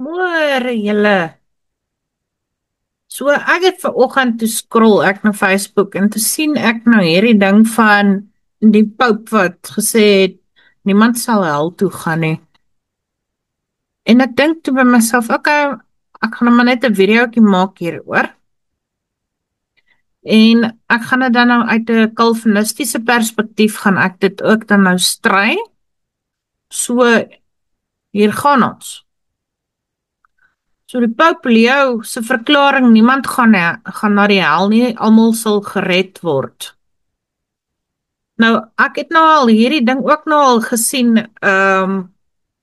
Môre julle. So ek het vanoggend toe scroll ek na Facebook en toe sien ek nou hierdie ding van die Pope wat gesê het niemand sal hel toe gaan nie. En ek dink toe by myself, okay, ek gaan nou maar net 'n videoetjie maak hieroor. En ek gaan dit dan nou uit 'n kalvinistiese perspektief gaan ek dit ook dan nou stry. So hier gaan ons. So die Pope Leo se verklaring niemand gaan na die hel nie, almal sal gered word. Nou ek het nou al hierdie ding ook nou al gesien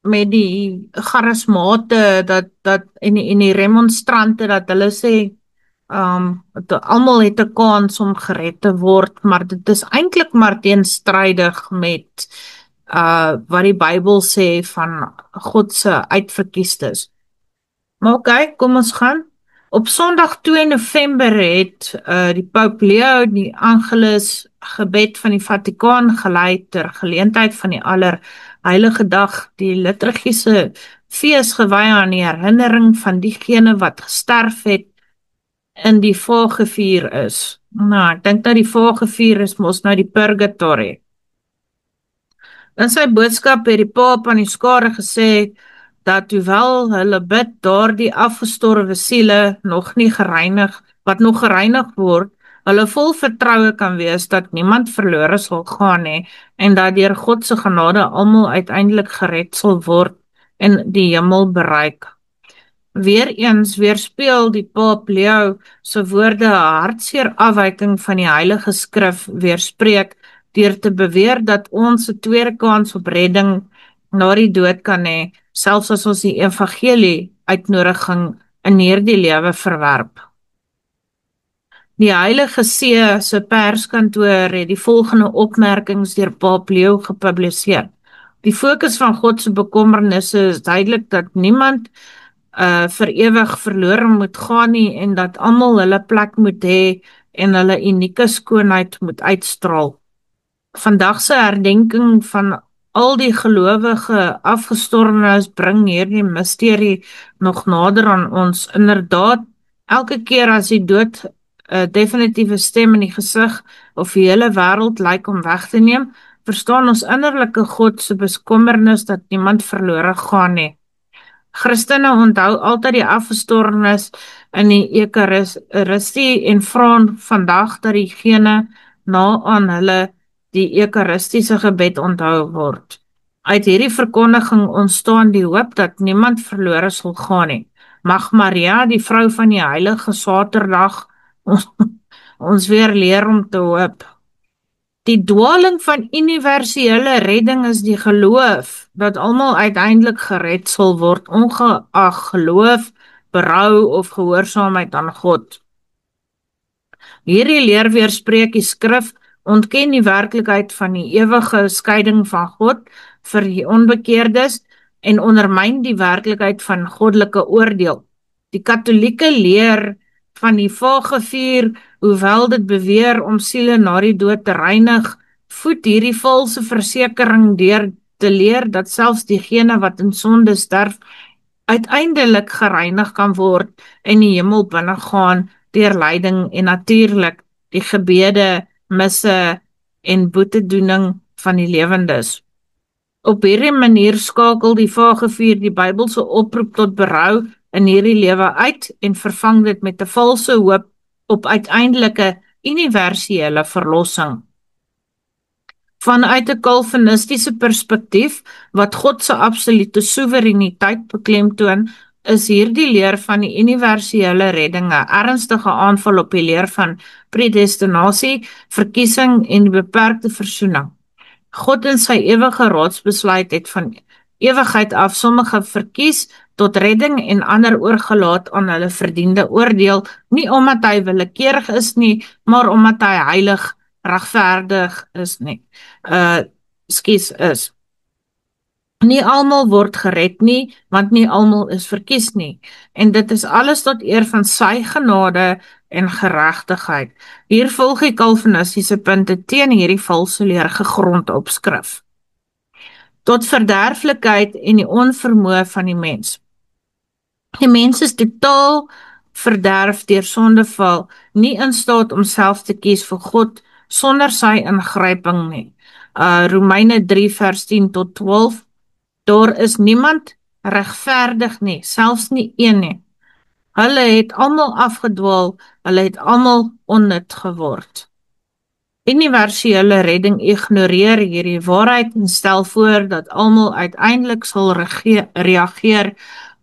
met die charismate dat en die remonstrante dat hulle sê dat almal het 'n kans om gered te word, maar dit is eintlik maar teenstrydig met wat die Bybel sê van God se uitverkiestes. Maar oké, kom ons gaan. Op Sondag 2 November het die Paus Leo die Angelus gebed van die Vatikaan gelei ter geleentheid van die Allerheilige Dag, die liturgiese fees gewy aan die herinnering van diegene wat gesterf het in die vagevuur is. Nou, ek dink dat die vagevuur is mos nou die purgatory. In sy boodskap het die Paap aan die skare gesê dat hoewel hulle bid daardie afgestorwe siele nog gereinig word, hulle vol vertroue kan wees dat niemand verlore sal gaan nie en dat deur God se genade almal uiteindelik gered sal word en die hemel bereik. Weereens weerspieël die Paap Leo se woorde 'n hartseer afwyking van die Heilige Skrif weerspreek deur te beweer dat ons 'n tweede kans op redding na die dood kan hê, selfs as ons die evangelie uitnodiging in hierdie lewe verwerp. Die Heilige See se perskantoor het die volgende opmerkings deur Paap Leo gepubliseer. Die fokus van God se bekommernisse is duidelik dat niemand vir ewig verlore moet gaan nie en dat almal hulle plek moet hê en hulle unieke skoonheid moet uitstraal. Vandag se herdenking van al die gelowige afgestorwenes bring hierdie misterie nog nader aan ons. Inderdaad, elke keer as die dood 'n definitiewe stem in die gesig of die hele wêreld lyk om weg te neem, verstaan ons innerlike God se bekommernis dat niemand verlore gaan nie. Christene onthou altyd die afgestorwenes in die Eucharistie en vra vandag dat diegene na aan hulle die Eucharistiese gebed onthou word. Uit hierdie verkondiging ontstaan die hoop dat niemand verlore sal gaan nie. Mag Maria, die vrou van die heilige Saterdag, ons weer leer om te hoop. Die dwaling van universele redding is die geloof dat almal uiteindelik gered sal word, ongeag geloof, berou of gehoorsaamheid aan God. Hierdie leer weerspreek die skrif, ontken die werklikheid van die ewige skeiding van God vir die onbekeerdes en ondermyn die werklikheid van goddelike oordeel. Die Katolieke leer van die vagevuur, hoewel dit beweer om siele na die dood te reinig, voed hierdie valse versekering deur te leer dat selfs diegene wat in sonde sterf, uiteindelik gereinig kan word en die hemel binnegaan deur lyding en natuurlik die gebede, misse en boetedoening van die lewendes. Op hierdie manier skakel die vagevuur die Bybelse oproep tot berou in hierdie lewe uit en vervang dit met 'n valse hoop op uiteindelike universele verlossing. Vanuit 'n kalvinistiese perspektief wat God se absolute soewereiniteit beklemtoon, is hierdie leer van die universele redding 'n ernstige aanval op die leer van predestinasie, verkiesing en die beperkte versoening. God in sy ewige raadsbesluit het van ewigheid af sommige verkies tot redding en ander oorgelaat aan hulle verdiende oordeel, nie omdat hy willekeurig is nie, maar omdat hy heilig, regverdig is nie. Is. Nie almal word gered nie, want nie almal is verkies nie. En dit is alles tot eer van sy genade en geregtigheid. Hier volg die kalvinistiese punte teen hierdie valse leer gegrond op skrif. Tot verderflikheid en die onvermoë van die mens. Die mens is totaal verderf deur sondeval, nie in staat om self te kies vir God sonder sy ingryping nie. Romeine 3 vers 10 tot 12. Daar is niemand regverdig nie, selfs nie een nie. Hulle het almal afgedwaal, hulle het almal onnut geword. Universele redding ignoreer hierdie waarheid en stel voor dat almal uiteindelik sal reageer,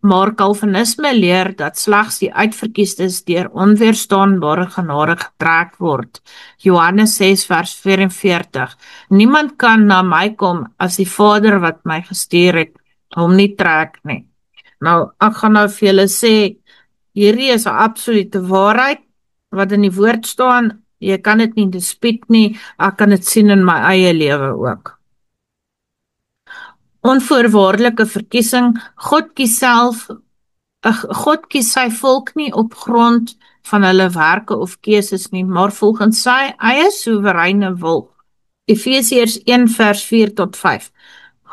maar Calvinisme leer dat slegs die uitverkiestes deur onweerstaanbare genade getrek word. Johannes 6 vers 44. Niemand kan na my kom as die Vader wat my gestuur het hom nie trek nie. Nou, ek gaan nou vir julle sê, hierdie is 'n absolute waarheid wat in die woord staan. Jy kan dit nie dispuut nie, ek kan dit sien in my eie lewe ook. Onvoorwaardelike verkiesing, God kies sy volk nie op grond van hulle werke of keuses nie, maar volgens sy eie soewereine wil. Efesiërs 1 vers 4 tot 5.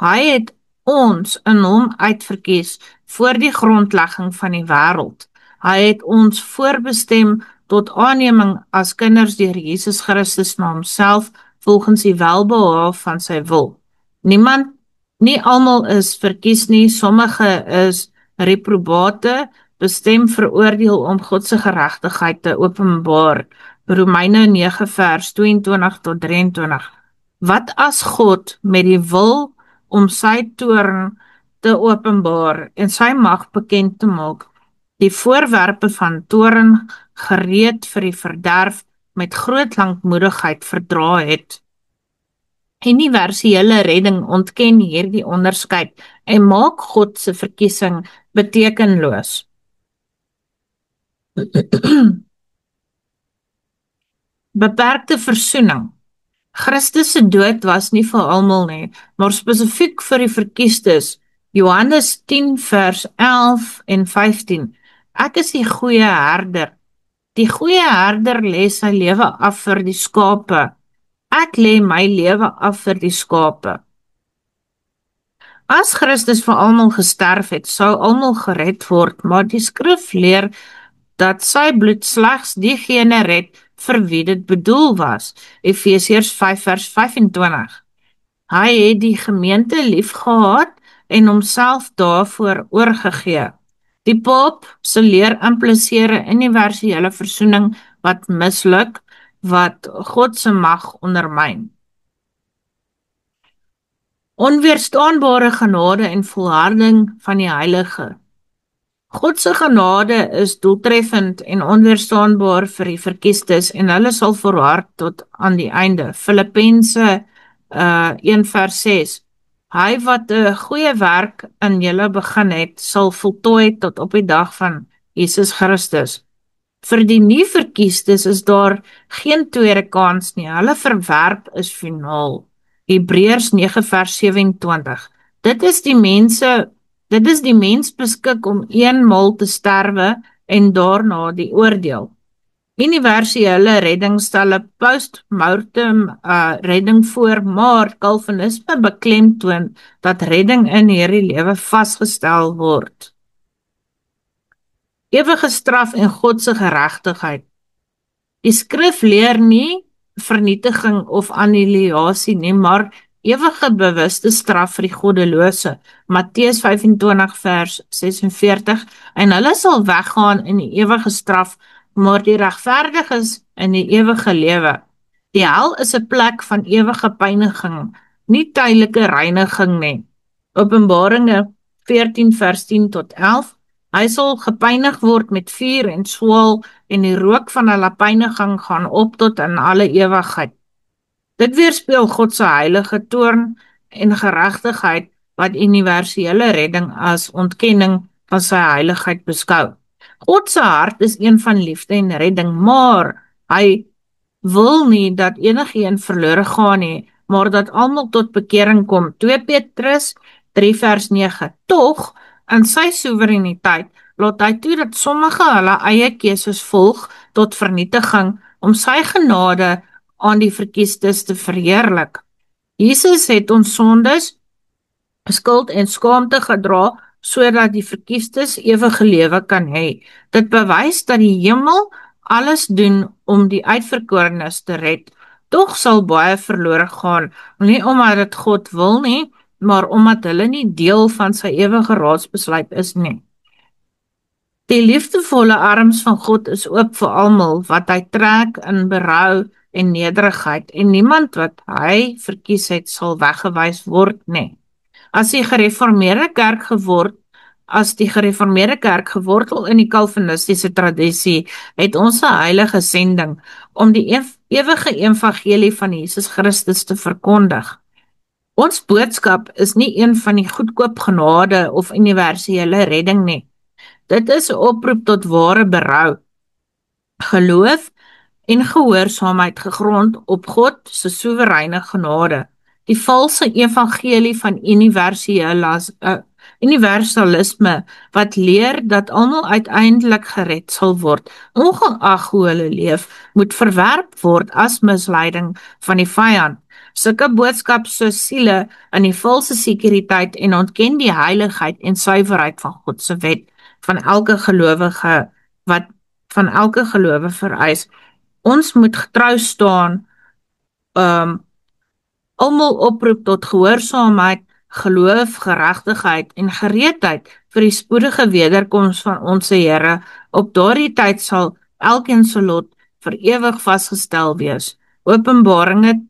Hy het ons in hom uitverkies voor die grondlegging van die wêreld. Hy het ons voorbestem tot aanneming as kinders deur Jesus Christus na homself volgens die welbehae van sy wil. Nie almal is verkies nie, sommige is reprobate, bestem veroordeel om God se geregtigheid te openbaar. Romeine 9 vers 22 tot 23. Wat as God met die wil om sy toorn te openbaar en sy mag bekend te maak, die voorwerpe van toorn gereed vir die verderf met groot lankmoedigheid verdra het? Universele redding ontken hierdie onderskeid en maak God se verkiesing betekenloos. Beperkte versoening. Christus se dood was nie vir almal nie, maar spesifiek vir die verkiestes. Johannes 10 vers 11 en 15. Ek is die goeie herder. Die goeie herder lê sy lewe af vir die skape. Ek lê my lewe af vir die skape. As Christus vir almal gesterf het, sou almal gered word, maar die skrif leer dat sy bloed slegs diegene red vir wie dit bedoel was. Efesiërs 5 vers 25. Hy het die gemeente liefgehad en homself daarvoor oorgegee. Die Paap se leer impliseer 'n universele versoening wat misluk, wat God se mag ondermyn. Onweerstaanbare genade en volharding van die heilige. God se genade is doeltreffend en onweerstaanbaar vir die verkiestes en hulle sal volhard tot aan die einde. Filippense 1 vers 6. Hy wat 'n goeie werk in julle begin het, sal voltooi tot op die dag van Jesus Christus. Vir die nie verkiestes is daar geen tweede kans nie. Hulle verwerp is finaal. Hebreërs 9 vers 27. Dit is die mens beskik om eenmaal te sterwe en daarna die oordeel. Universele redding stel 'n post-mortem redding voor, maar Calvinisme beklemtoon dat redding in hierdie lewe vasgestel word. Ewige straf en God se geregtigheid. Die skrif leer nie vernietiging of annihilasie nie, maar ewige bewuste straf vir die goddelose. Matteus 25 vers 46. En hulle sal weggaan in die ewige straf, maar die regverdiges in die ewige lewe. Die hel is 'n plek van ewige pyniging, nie tydelike reiniging nie. Openbaringe 14 vers 10 tot 11. Hy sal gepynig word met vuur en swaal en die rook van hulle pyniging gaan op tot in alle ewigheid. Dit weerspieël God se heilige toorn en geregtigheid wat universele redding as ontkenning van sy heiligheid beskou. God se hart is een van liefde en redding, maar hy wil nie dat enigiemand verlore gaan nie, maar dat almal tot bekering kom. 2 Petrus 3 vers 9. Tog, in sy soewereiniteit, laat hy toe dat sommige hulle eie keuses volg tot vernietiging om sy genade aan die verkiestes te verheerlik. Jesus het ons sondes, skuld en skaamte gedra sodat die verkiestes ewige lewe kan hê. Dit bewys dat die hemel alles doen om die uitverkorenes te red. Tog sal baie verlore gaan, nie omdat dit God wil nie, maar omdat hulle nie deel van sy ewige raadsbesluit is nie. Die liefdevolle arms van God is oop vir almal wat hy trek in berou en nederigheid, en niemand wat hy verkies het sal weggewys word nie. As die gereformeerde kerk gewortel in die kalvinistiese tradisie, het ons 'n heilige sending om die ewige evangelie van Jesus Christus te verkondig. Ons boodskap is nie een van die goedkoop genade of universele redding nie. Dit is 'n oproep tot ware berou, geloof en gehoorsaamheid gegrond op God se soewereine genade. Die valse evangelie van universalisme wat leer dat almal uiteindelik gered sal word, ongeag hoe hulle leef, moet verwerp word as misleiding van die vyand. Sulke boodskap so siele in die valse sekuriteit en ontken die heiligheid en suiwerheid van God se wet van elke gelowige wat van elke gelowe vereis. Ons moet getrou staan, almal oproep tot gehoorsaamheid, geloof, geregtigheid en gereedheid vir die spoedige wederkoms van ons Here. Op daardie tyd sal elkeen se lot vir ewig vasgestel wees. Openbaringe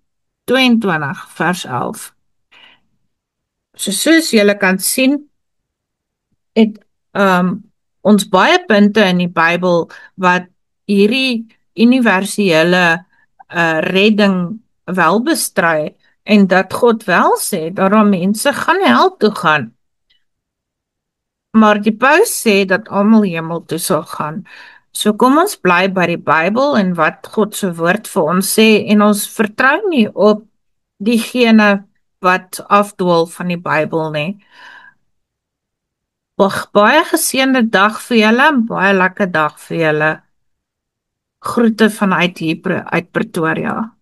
22 vers 11. Soos julle kan sien, het ons baie punte in die Bybel wat hierdie universele redding wel bestry en dat God wel sê dat daar mense gaan hel toe gaan. Maar die paus sê dat almal hemel toe sal gaan. So kom ons bly by die Bybel en wat God se woord vir ons sê en ons vertrou nie op diegene wat afdwaal van die Bybel nie. Baie geseënde dag vir julle, baie lekker dag vir julle. Groete vanuit hier uit Pretoria.